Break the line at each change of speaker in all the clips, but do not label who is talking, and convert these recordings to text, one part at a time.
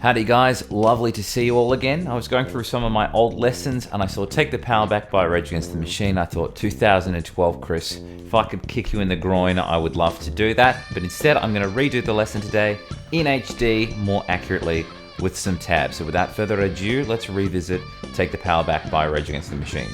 Howdy guys, lovely to see you all again. I was going through some of my old lessons and I saw Take the Power Back by Rage Against the Machine. I thought, 2012, Chris, if I could kick you in the groin, I would love to do that. But instead, I'm going to redo the lesson today in HD, more accurately, with some tabs. So without further ado, let's revisit Take the Power Back by Rage Against the Machine.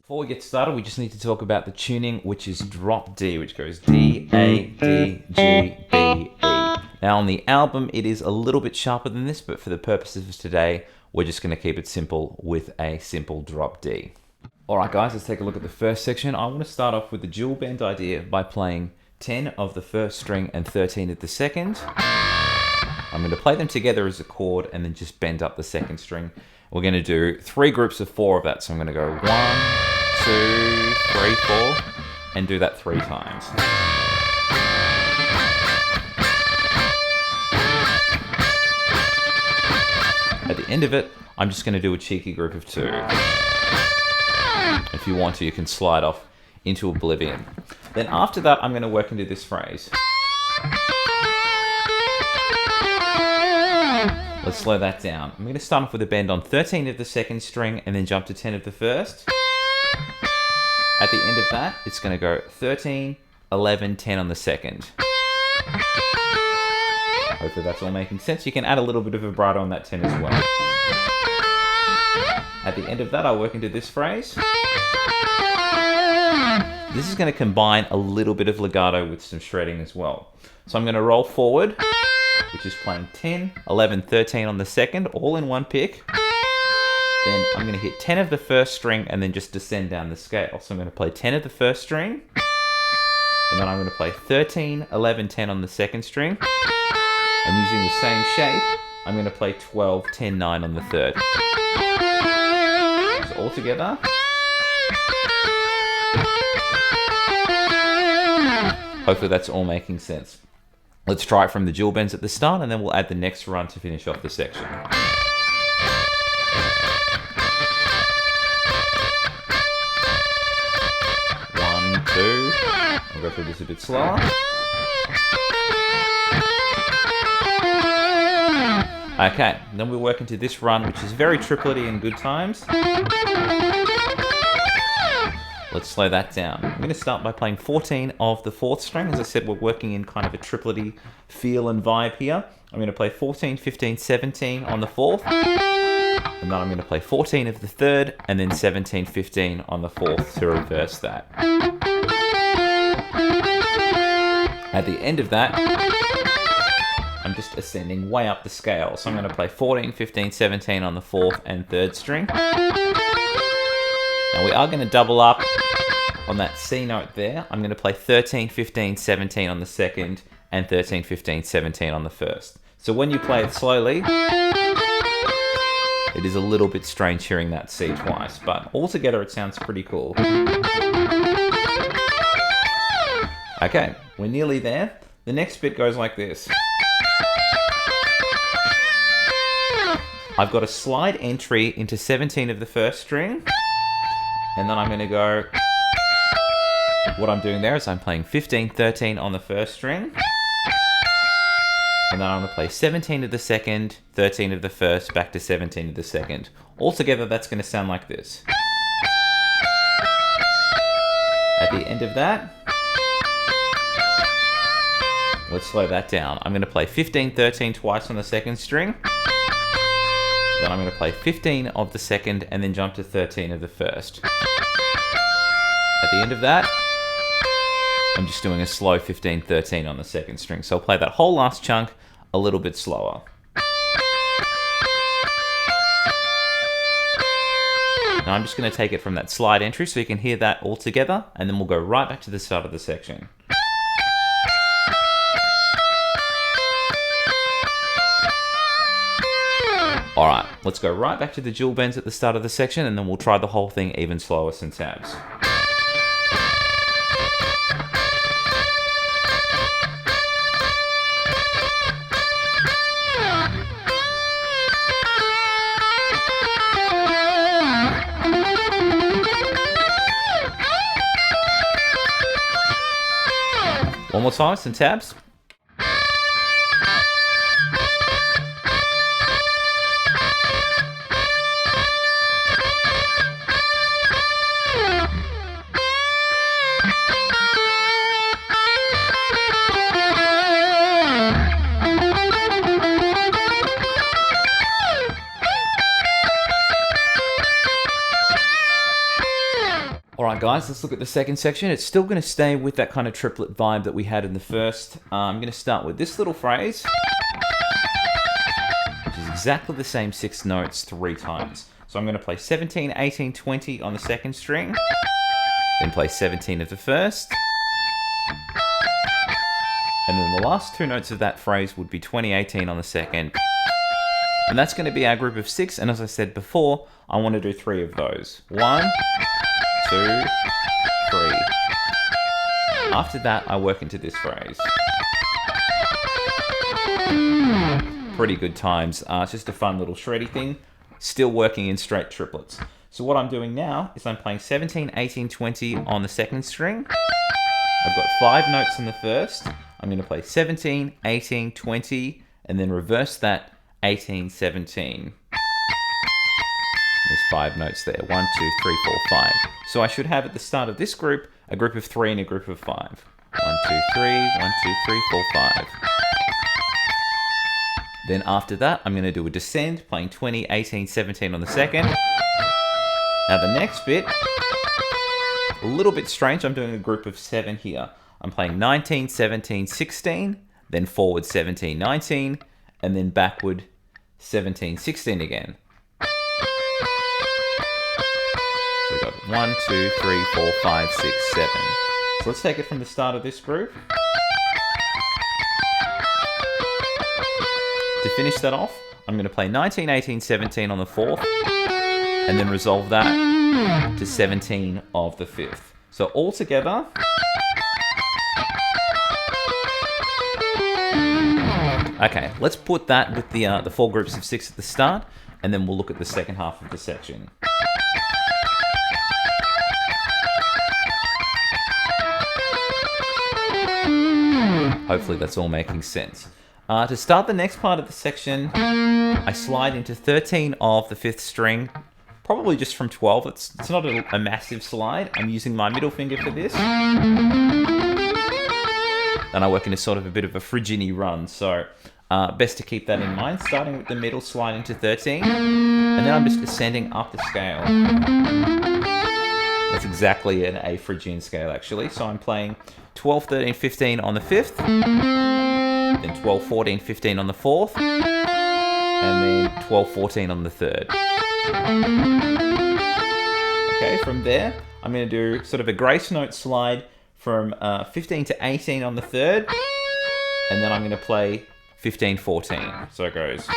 Before we get started, we just need to talk about the tuning, which is drop D, which goes D, A, D, G, B, E. Now on the album, it is a little bit sharper than this, but for the purposes of today, we're just going to keep it simple with a simple drop D. Alright guys, let's take a look at the first section. I want to start off with the dual bend idea by playing 10 of the first string and 13 of the second. I'm going to play them together as a chord and then just bend up the second string. We're going to do 3 groups of 4 of that, so I'm going to go 1, 2, 3, 4, and do that 3 times. At the end of it, I'm just going to do a cheeky group of 2. If you want to, you can slide off into oblivion. Then after that, I'm going to work into this phrase. Let's slow that down. I'm going to start off with a bend on 13 of the second string and then jump to 10 of the first. At the end of that, it's going to go 13, 11, 10 on the second. Hopefully that's all making sense. You can add a little bit of vibrato on that 10 as well. At the end of that, I'll work into this phrase. This is going to combine a little bit of legato with some shredding as well. So I'm going to roll forward, which is playing 10, 11, 13 on the second, all in one pick. Then I'm going to hit 10 of the first string and then just descend down the scale. So I'm going to play 10 of the first string, and then I'm going to play 13, 11, 10 on the second string. And using the same shape, I'm going to play 12, 10, 9 on the third. So all together. Hopefully that's all making sense. Let's try it from the dual bends at the start, and then we'll add the next run to finish off the section. 1, 2. I'll go through this a bit slower. Okay, then we work into this run, which is very triplety in good times. Let's slow that down. I'm going to start by playing 14 of the 4th string. As I said, we're working in kind of a triplety feel and vibe here. I'm going to play 14, 15, 17 on the 4th. And then I'm going to play 14 of the 3rd, and then 17, 15 on the 4th to reverse that. At the end of that, I'm just ascending way up the scale. So I'm going to play 14, 15, 17 on the 4th and 3rd string. Now we are going to double up on that C note there. I'm going to play 13, 15, 17 on the 2nd and 13, 15, 17 on the 1st. So when you play it slowly, it is a little bit strange hearing that C twice, but altogether it sounds pretty cool. Okay, we're nearly there. The next bit goes like this. I've got a slide entry into 17 of the first string. And then I'm going to go, what I'm doing there is I'm playing 15, 13 on the first string. And then I'm going to play 17 of the second, 13 of the first, back to 17 of the second. Altogether, that's going to sound like this. At the end of that, let's slow that down. I'm going to play 15, 13 twice on the second string. Then I'm going to play 15 of the second and then jump to 13 of the first. At the end of that, I'm just doing a slow 15, 13 on the second string. So I'll play that whole last chunk a little bit slower. Now I'm just going to take it from that slide entry so you can hear that all together, and then we'll go right back to the start of the section. Alright, let's go right back to the dual bends at the start of the section, and then we'll try the whole thing even slower with some tabs. One more time, some tabs. Alright guys, let's look at the second section. It's still going to stay with that kind of triplet vibe that we had in the first. I'm going to start with this little phrase, which is exactly the same 6 notes 3 times. So I'm going to play 17, 18, 20 on the second string, then play 17 of the first, and then the last 2 notes of that phrase would be 20, 18 on the second. And that's going to be our group of 6, and as I said before, I want to do 3 of those. 1, 2, 3. After that, I work into this phrase. Pretty good times. It's just a fun little shreddy thing. Still working in straight triplets. So what I'm doing now is I'm playing 17, 18, 20 on the second string. I've got 5 notes in the first. I'm going to play 17, 18, 20, and then reverse that 18, 17. There's 5 notes there. 1, 2, 3, 4, 5. So I should have at the start of this group, a group of 3 and a group of 5. 1, 2, 3, 1, 2, 3, 4, 5. Then after that, I'm going to do a descend, playing 20, 18, 17 on the second. Now the next bit, a little bit strange. I'm doing a group of 7 here. I'm playing 19, 17, 16, then forward 17, 19, and then backward 17, 16 again. So we've got 1, 2, 3, 4, 5, 6, 7. So let's take it from the start of this group. To finish that off, I'm going to play 19, 18, 17 on the 4th, and then resolve that to 17 of the 5th. So all together, okay, let's put that with the 4 groups of 6 at the start, and then we'll look at the second half of the section. Hopefully that's all making sense. To start the next part of the section, I slide into 13 of the 5th string, probably just from 12. It's not a massive slide. I'm using my middle finger for this. And I work in a sort of a bit of a Phrygian run, so best to keep that in mind. Starting with the middle, sliding to 13, and then I'm just ascending up the scale. That's exactly an A Phrygian scale actually. So I'm playing 12, 13, 15 on the 5th, then 12, 14, 15 on the 4th, and then 12, 14 on the 3rd. Okay, from there, I'm going to do sort of a grace note slide from 15 to 18 on the 3rd, and then I'm going to play 15, 14. So it goes.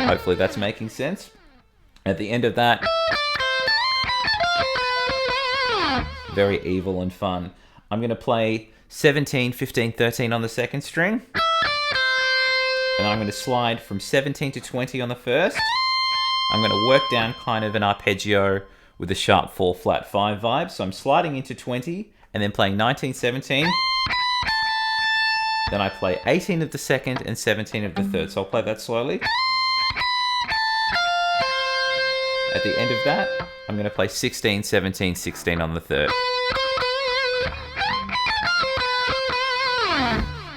Hopefully that's making sense. At the end of that, very evil and fun, I'm going to play 17, 15, 13 on the second string. And I'm going to slide from 17 to 20 on the first. I'm going to work down kind of an arpeggio with a sharp 4 flat 5 vibe. So I'm sliding into 20 and then playing 19, 17. Then I play 18 of the second and 17 of the third. So I'll play that slowly. At the end of that, I'm going to play 16, 17, 16 on the third.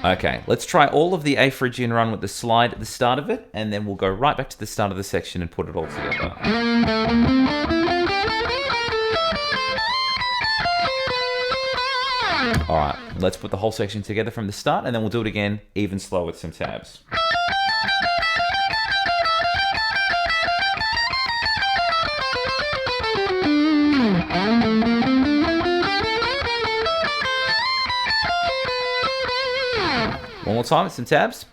Okay, let's try all of the A Phrygian run with the slide at the start of it, and then we'll go right back to the start of the section and put it all together. Alright, let's put the whole section together from the start, and then we'll do it again, even slower with some tabs. One more time, some tabs.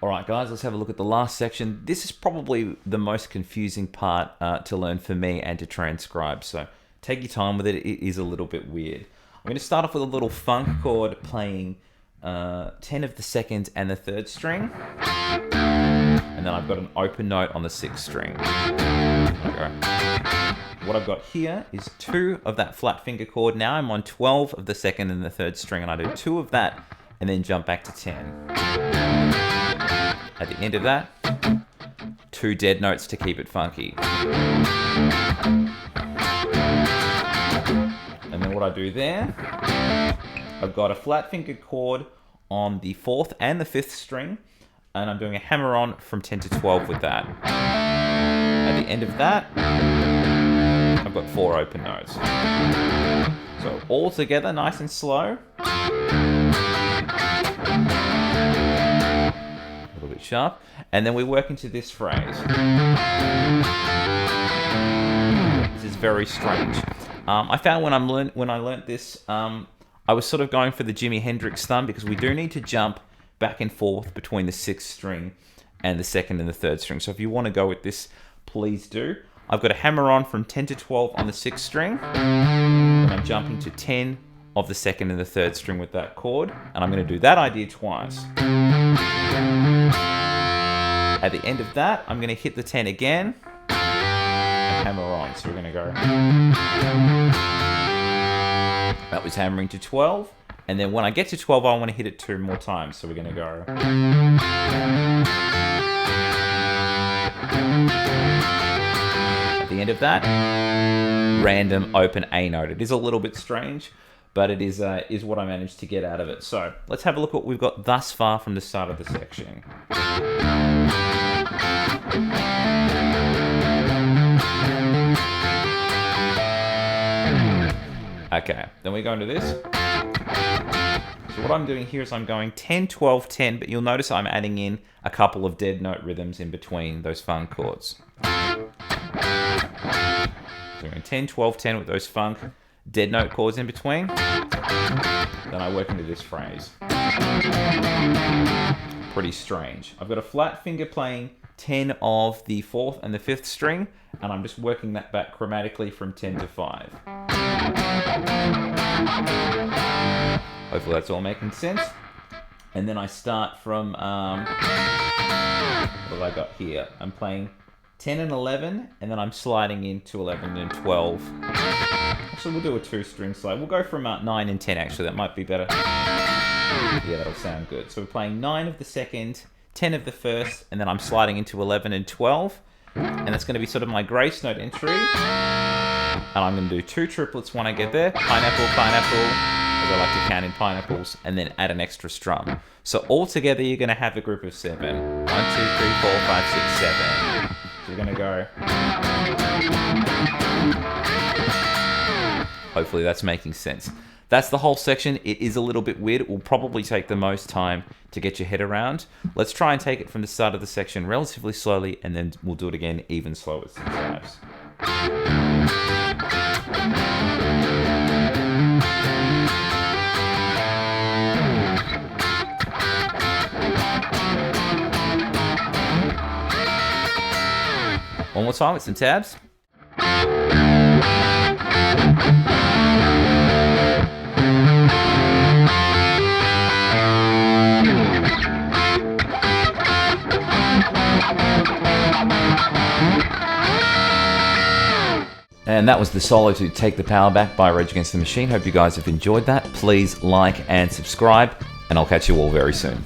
Alright guys, let's have a look at the last section. This is probably the most confusing part to learn for me and to transcribe, so take your time with it. It is a little bit weird. I'm going to start off with a little funk chord playing 10 of the second and the third string, and then I've got an open note on the sixth string. Okay. What I've got here is 2 of that flat finger chord. Now I'm on 12 of the second and the third string, and I do 2 of that and then jump back to 10. At the end of that, 2 dead notes to keep it funky. And then what I do there, I've got a flat fingered chord on the 4th and the 5th string, and I'm doing a hammer on from 10 to 12 with that. At the end of that, I've got 4 open notes. So all together, nice and slow. A little bit sharp. And then we work into this phrase. This is very strange. I found when I learnt this, I was sort of going for the Jimi Hendrix thumb, because we do need to jump back and forth between the 6th string and the 2nd and the 3rd string. So if you want to go with this, please do. I've got a hammer on from 10 to 12 on the 6th string, and I'm jumping to 10 of the 2nd and the 3rd string with that chord, and I'm going to do that idea twice. At the end of that, I'm going to hit the 10 again, and hammer on. So we're going to go. That was hammering to 12, and then when I get to 12, I want to hit it 2 more times. So we're going to go. At the end of that, random open A note. It is a little bit strange, but it is what I managed to get out of it. So let's have a look at what we've got thus far from the start of the section. Okay, then we go into this. So what I'm doing here is I'm going 10, 12, 10, but you'll notice I'm adding in a couple of dead note rhythms in between those funk chords. So I'm going 10, 12, 10 with those funk dead note chords in between. Then I work into this phrase. Pretty strange. I've got a flat finger playing 10 of the 4th and the 5th string, and I'm just working that back chromatically from 10 to 5. Hopefully that's all making sense. And then I start from, what have I got here? I'm playing 10 and 11, and then I'm sliding into 11 and 12. Actually, we'll do a 2-string slide. We'll go from 9 and 10, actually. That might be better. Yeah, that'll sound good. So we're playing 9 of the 2nd, 10 of the 1st, and then I'm sliding into 11 and 12. And that's going to be sort of my grace note entry. And I'm going to do 2 triplets when I get there. Pineapple, pineapple, as I like to count in pineapples, and then add an extra strum. So all together, you're going to have a group of 7. 1, 2, 3, 4, 5, 6, 7. So you're going to go. Hopefully that's making sense. That's the whole section. It is a little bit weird. It will probably take the most time to get your head around. Let's try and take it from the start of the section relatively slowly, and then we'll do it again even slower sometimes. One more time with some tabs. And that was the solo to Take the Power Back by Rage Against the Machine. Hope you guys have enjoyed that. Please like and subscribe, and I'll catch you all very soon.